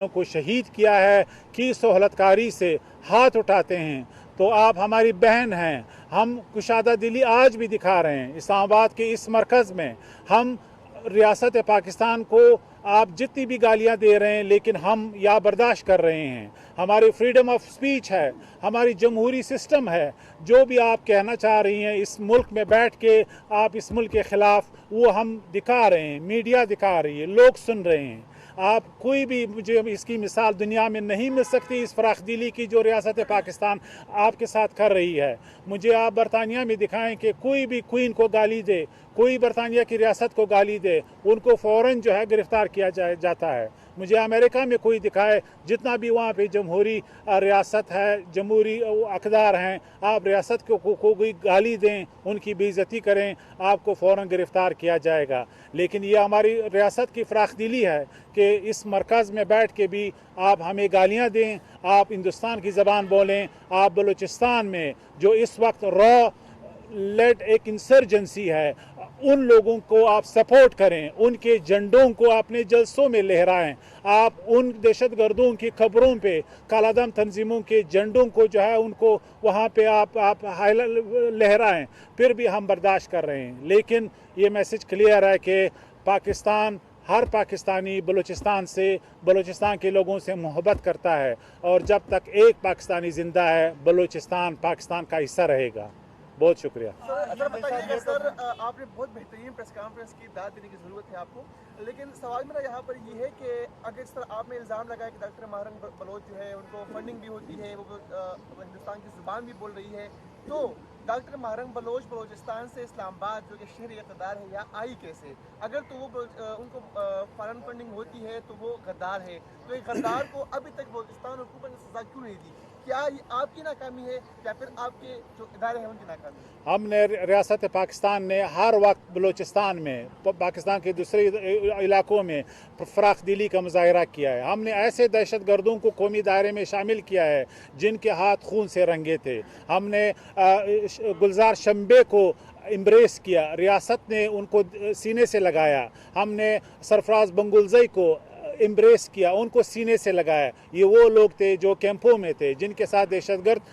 کو شہید کیا ہے کی سہولتکاری سے ہاتھ اٹھاتے ہیں تو آپ ہماری بہن ہیں. ہم کشادہ دلی آج بھی دکھا رہے ہیں. اسلام آباد کے اس مرکز میں ہم ریاست پاکستان کو آپ جتنی بھی گالیاں دے رہے ہیں لیکن ہم یا برداشت کر رہے ہیں. ہماری فریڈم آف سپیچ ہے, ہماری جمہوری سسٹم ہے. جو بھی آپ کہنا چاہ رہی ہیں اس ملک میں بیٹھ کے آپ اس ملک کے خلاف, وہ ہم دکھا رہے ہیں, میڈیا دکھا رہی ہے, لوگ سن رہے ہیں. آپ کوئی بھی مجھے اس کی مثال دنیا میں نہیں مل سکتی اس فراخ دلی کی جو ریاست پاکستان آپ کے ساتھ کر رہی ہے. مجھے آپ برطانیہ میں دکھائیں کہ کوئی بھی کوئین کو گالی دے, کوئی برطانیہ کی ریاست کو گالی دے, ان کو فوراً جو ہے گرفتار کیا جاتا ہے. مجھے امریکہ میں کوئی دکھائے جتنا بھی وہاں پہ جمہوری ریاست ہے, جمہوری اقدار ہیں, آپ ریاست کو کوئی گالی دیں, ان کی بے عزتی کریں, آپ کو فوراً گرفتار کیا جائے گا. لیکن یہ ہماری ریاست کی فراخ دلی ہے کہ اس مرکز میں بیٹھ کے بھی آپ ہمیں گالیاں دیں, آپ ہندوستان کی زبان بولیں. آپ بلوچستان میں جو اس وقت را لیڈ ایک انسرجنسی ہے, ان لوگوں کو آپ سپورٹ کریں, ان کے جھنڈوں کو اپنے جلسوں میں لہرائیں. آپ ان دہشت گردوں کی خبروں پہ, کالعدم تنظیموں کے جھنڈوں کو جو ہے ان کو وہاں پہ آپ لہرائیں, پھر بھی ہم برداشت کر رہے ہیں. لیکن یہ میسج کلیئر ہے کہ پاکستان, ہر پاکستانی بلوچستان سے, بلوچستان کے لوگوں سے محبت کرتا ہے, اور جب تک ایک پاکستانی زندہ ہے بلوچستان پاکستان کا حصہ رہے گا. بہت شکریہ. سر بتائیے کہ سر آپ نے بہت بہترین پریس کانفرنس کی, داد دینے کی ضرورت ہے آپ کو, لیکن سوال میرا یہاں پر یہ ہے کہ اگر اس طرح آپ نے الزام لگایا کہ ڈاکٹر ماہرنگ بلوچ جو ہے ان کو فنڈنگ بھی ہوتی ہے, وہ ہندوستان کی زبان بھی بول رہی ہے, تو ڈاکٹر ماہرنگ بلوچ بلوچستان سے اسلام آباد جو کہ شہری اقتدار ہے یا آئی کیسے؟ اگر تو وہ ان کو فارن فنڈنگ ہوتی ہے تو وہ غدار ہے, تو ایک غدار کو ابھی تک بلوچستان حکومت نے سزا کیوں نہیں دی؟ کیا یہ آپ کی ناکامی ہے یا پھر آپ کے جو ادارے ہیں ان کی ناکامی ہے؟ ہم نے ریاست پاکستان نے ہر وقت بلوچستان میں, پاکستان کے دوسرے علاقوں میں فراخ دلی کا مظاہرہ کیا ہے. ہم نے ایسے دہشت گردوں کو قومی دائرے میں شامل کیا ہے جن کے ہاتھ خون سے رنگے تھے. ہم نے گلزار شمبے کو امبریس کیا, ریاست نے ان کو سینے سے لگایا. ہم نے سرفراز بنگلزئی کو امبریس کیا, ان کو سینے سے لگایا. یہ وہ لوگ تھے جو کیمپوں میں تھے, جن کے ساتھ دہشت گرد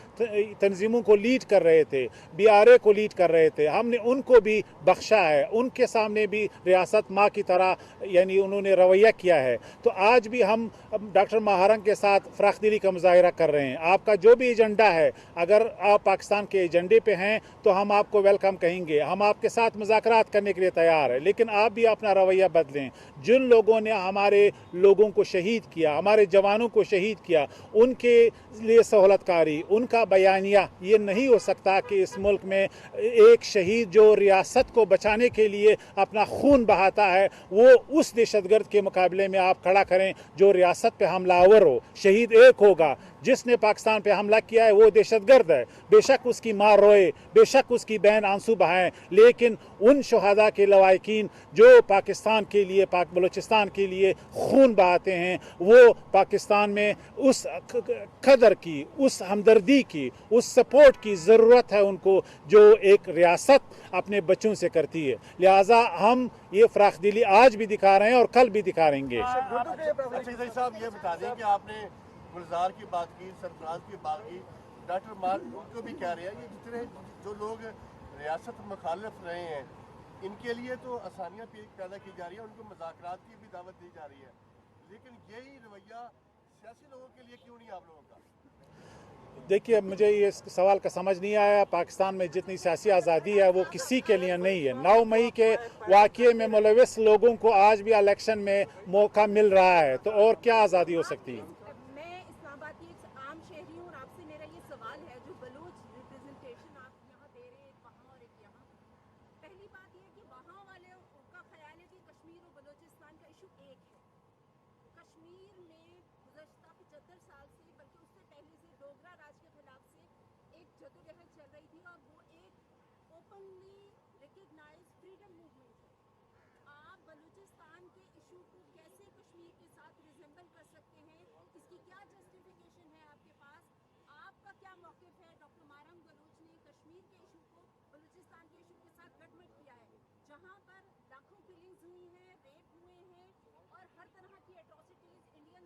تنظیموں کو لیڈ کر رہے تھے, بی آر اے کو لیڈ کر رہے تھے. ہم نے ان کو بھی بخشا ہے, ان کے سامنے بھی ریاست ماں کی طرح یعنی انہوں نے رویہ کیا ہے. تو آج بھی ہم ڈاکٹر ماہرنگ کے ساتھ فراخ دلی کا مظاہرہ کر رہے ہیں. آپ کا جو بھی ایجنڈا ہے, اگر آپ پاکستان کے ایجنڈے پہ ہیں تو ہم آپ کو ویلکم کہیں گے, ہم آپ کے ساتھ مذاکرات کرنے کے لیے تیار ہیں. لیکن آپ بھی اپنا رویہ بدلیں. جن لوگوں نے ہمارے لوگوں کو شہید کیا, ہمارے جوانوں کو شہید کیا, ان کے لیے سہولت کاری, ان کا بیانیہ یہ نہیں ہو سکتا کہ اس ملک میں ایک شہید جو ریاست کو بچانے کے لیے اپنا خون بہاتا ہے, وہ اس دہشت گرد کے مقابلے میں آپ کھڑا کریں جو ریاست پہ حملہ آور ہو. شہید ایک ہوگا, جس نے پاکستان پہ حملہ کیا ہے وہ دہشت گرد ہے. بے شک اس کی ماں روئے, بے شک اس کی بہن آنسو بہائیں, لیکن ان شہداء کے لواحقین جو پاکستان کے لیے, پاک بلوچستان کے لیے خون بہاتے ہیں, وہ پاکستان میں اس قدر کی, اس ہمدردی کی, اس سپورٹ کی ضرورت ہے ان کو جو ایک ریاست اپنے بچوں سے کرتی ہے. لہٰذا ہم یہ فراخ دلی آج بھی دکھا رہے ہیں اور کل بھی دکھائیں گے. صاحب یہ بتا دیں کہ آپ نے گلزار کی بات کی, سرفراز کی بات کی, ڈاکٹر ماہرنگ کو بھی کہہ رہے ہیں, یہ جتنے جو لوگ ریاست مخالف رہے ہیں ان کے لیے تو آسانیاں پیدا کی جا رہی ہیں, ان کو مذاکرات کی بھی دعوت دی جا رہی ہے, لیکن یہی رویہ سیاسی لوگوں کے لیے کیوں نہیں آپ لوگوں کا؟ دیکھیے, مجھے یہ سوال کا سمجھ نہیں آیا. پاکستان میں جتنی سیاسی آزادی ہے وہ کسی کے لیے نہیں ہے. 9 مئی کے واقعے میں ملوث لوگوں کو آج بھی الیکشن میں موقع مل رہا ہے, تو اور کیا آزادی ہو سکتی ہے؟ میں اسلام آباد کی ایک عام شہری ہوں, اور آپ سے میرا یہ سوال ہے, جو بلوچ ریپرزنٹیشن آپ یہاں دے رہے ہیں, ایک وہاں اور ایک یہاں, پہلی بات یہ ہے کہ وہاں والے کا خیال ہے کہ کشمیر اور بلوچستان کا ایشو ایک ہے. کشمیر میں گزشتہ 75 سال سے, بلکہ اس سے پہلے سے, ڈوگرا راج کے خلاف سے ایک جدوجہد چل رہی تھی, اور وہ ایک اوپنلی ریکگنائز فریڈم موومنٹ ہے. آپ بلوچستان کے ایشو کو کیسے کشمیر کے ساتھ ریزمبل کر سکتے ہیں؟ اس کی کیا جسٹیفیکیشن ہے آپ کے پاس؟ آپ کا کیا موقف ہے؟ ڈاکٹر ماہرنگ بلوچ نے کشمیر کے ایشو کو بلوچستان کے ایشو کے ساتھ گٹمٹ کیا ہے, جہاں پر لاکھوں کلنگز ہوئی ہیں, ریپ ہوئے ہیں, اور ہر طرح کی اٹراسٹیز انڈین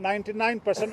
99%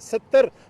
70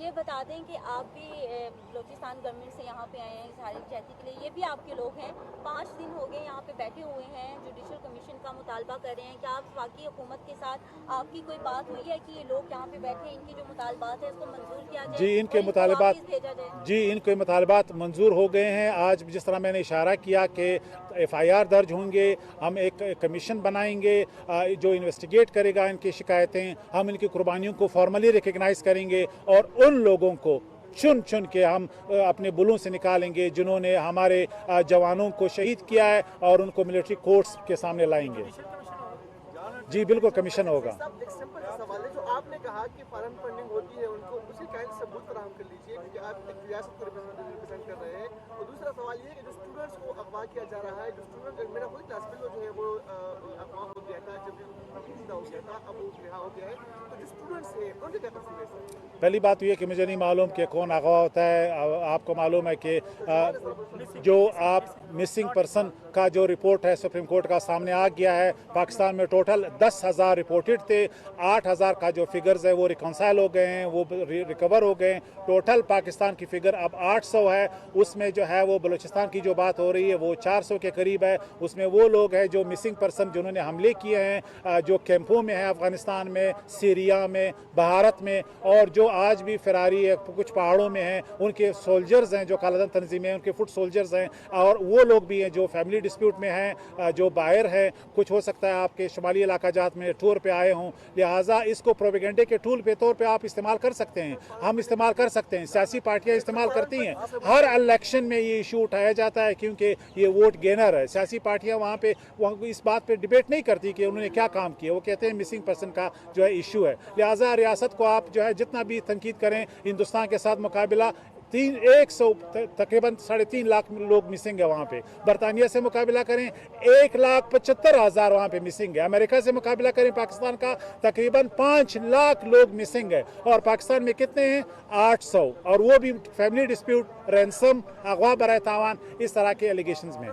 یہ بتا دیں کہ آپ بھی بلوچستان گورنمنٹ سے یہاں پہ آئے ہیں اظہار یکجہتی کے لیے، یہ بھی آپ کے لوگ ہیں، 5 دن ہو گئے یہاں پہ بیٹھے ہوئے ہیں، جوڈیشل کمیشن کا مطالبہ کر رہے ہیں، کیا آپ واقعی حکومت کے ساتھ آپ کی کوئی بات ہوئی ہے کہ یہ لوگ یہاں پہ بیٹھے ہیں، ان کی جو مطالبات ہیں اس کو منظور کیا جائے؟ جی ان کے مطالبات منظور ہو گئے ہیں. آج جس طرح میں نے اشارہ کیا کہ FIR درج ہوں گے، ہم ایک کمیشن بنائیں گے جو انویسٹیگیٹ کرے گا ان کی شکایتیں، ہم ان کی قربانیوں کو فارملی ریکگنائز کریں گے اور ان لوگوں کو چن کے ہم اپنے بلوں سے نکالیں گے جنہوں نے ہمارے جوانوں کو شہید کیا ہے اور ان کو ملٹری کورٹس کے سامنے لائیں گے. جی بالکل کمیشن ہوگا. ایک سمپل سا سوال ہے، جو آپ نے کہا کہ فارن فنڈنگ ہوتی ہے ان کو اسی کا ایک ثبوت فراہم کر لیجیے کیونکہ آپ ایک ریاست کو ریپرزینٹ کر رہے ہیں. اور دوسرا سوال یہ ہے کہ جو اسٹوڈنٹس کو اغوا کیا جا رہا ہے، جو اسٹوڈنٹ میرا خود کلاس فیلو جو ہے وہ اغوا ہو گیا تھا، جب زندہ ہو گیا تھا، اب وہ رہا ہو گیا ہے، تو جو اسٹوڈنٹس ہیں ان کے کیا قصور ہے سر؟ پہلی بات یہ ہے کہ مجھے نہیں معلوم کہ کون اغوا ہوتا ہے. آپ کو معلوم ہے کہ جو آپ مسنگ پرسن کا جو رپورٹ ہے سپریم کورٹ کا سامنے آ گیا ہے، پاکستان میں ٹوٹل 10,000 رپورٹڈ تھے، 8,000 کا جو فگرز ہے وہ ریکنسائل ہو گئے ہیں، وہ ریکور ہو گئے ہیں. ٹوٹل پاکستان کی فگر اب 800 ہے. اس میں جو ہے وہ بلوچستان کی جو بات ہو رہی ہے وہ 400 کے قریب ہے. اس میں وہ لوگ ہیں جو مسنگ پرسن جنہوں نے حملے کیے ہیں، جو کیمپوں میں ہیں افغانستان میں، سیریا میں، بھارت میں، اور جو آج بھی فراری ہے کچھ پہاڑوں میں ہیں، ان کے سولجرز ہیں جو کالعدم تنظیمیں ہیں، ان کے فٹ سولجرز ہیں، اور وہ لوگ بھی ہیں جو فیملی ڈسپیوٹ میں ہیں، جو باہر ہیں. کچھ ہو سکتا ہے آپ کے شمالی علاقہ جات میں ٹور پہ آئے ہوں، لہٰذا اس کو پروپیگنڈے کے ٹول کے طور پہ آپ استعمال کر سکتے ہیں، ہم استعمال کر سکتے ہیں، سیاسی پارٹیاں استعمال کرتی ہیں. ہر الیکشن میں یہ ایشو اٹھایا جاتا ہے کیونکہ یہ ووٹ گینر ہے. سیاسی پارٹیاں وہاں پہ اس بات پہ ڈبیٹ نہیں کرتی کہ انہوں نے کیا کام کیا، وہ کہتے ہیں مسنگ پرسن کا جو ہے ایشو ہے. لہٰذا ریاست کو آپ جو ہے جتنا بھی تنقید کریں، ہندوستان کے ساتھ مقابلہ تقریباً 3.5 لاکھ لوگ مسنگ ہے وہاں پہ. برطانیہ سے مقابلہ کریں 1,75,000 وہاں پہ مسنگ ہے. امریکہ سے مقابلہ کریں پاکستان کا تقریباً 5 لاکھ لوگ مسنگ ہے. اور پاکستان میں کتنے ہیں؟ 800، اور وہ بھی فیملی ڈسپیوٹ، رینسم، اغوا برائے تاوان، اس طرح کے ایلیگیشنز میں.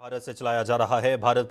بھارت سے چلایا جا رہا ہے. بھارت